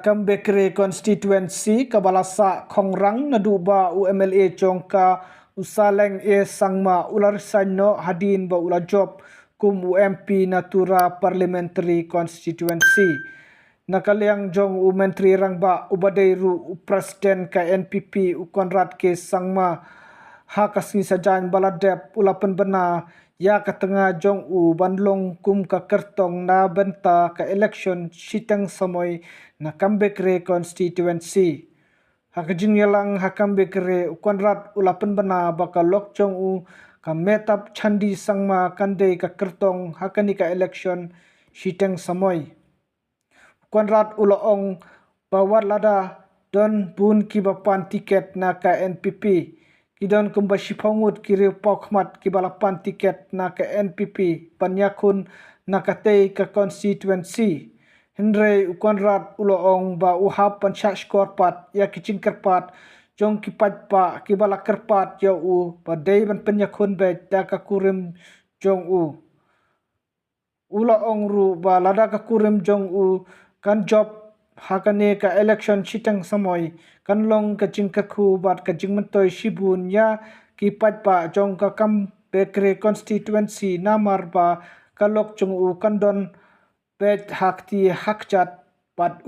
Hakam Bekre constituency Kabalasa Khongrang Naduba UMLA Chongka Usaleng Sangma Ularsanno Hadin ba ula job kum UMP Natura Parliamentary Constituency Nakaliang jong Menteri Rangba Ubadairu Presiden ka NPP Konrad ke Sangma Hakasni sajan baladep ulapan bena ya katengah jong banlong kum ka kertong na benta ka election sitang samoy na Kambekre constituency. Hakajing yalang Hakambekre Konrad ulapan bena baka lok jong ka metap chandi sangma kandai ka kertong hakani ka election sitang samoy. Konrad ulaong bawat lada don bun kibapan tiket na ka NPP. Kidon kumba sipangut kiri pokmat kibalapan tiket na ka NPP panyakun na katay ka constituency. Henry Konrad uloong ba uhap pansyak skorpat ya kicing kerpat jong kipat pa kibala kerpat ya badai ban panyakun bet da ka kurim jong uloong ru ba lada ka kurim jong kan job hakane ka election sitang samoy kanlong ka jingkaku bat ka jingmentoy shibun ya kipat pa jong ka Kambekre constituency namar ba kalok jong kandon bet hakti hakjat pat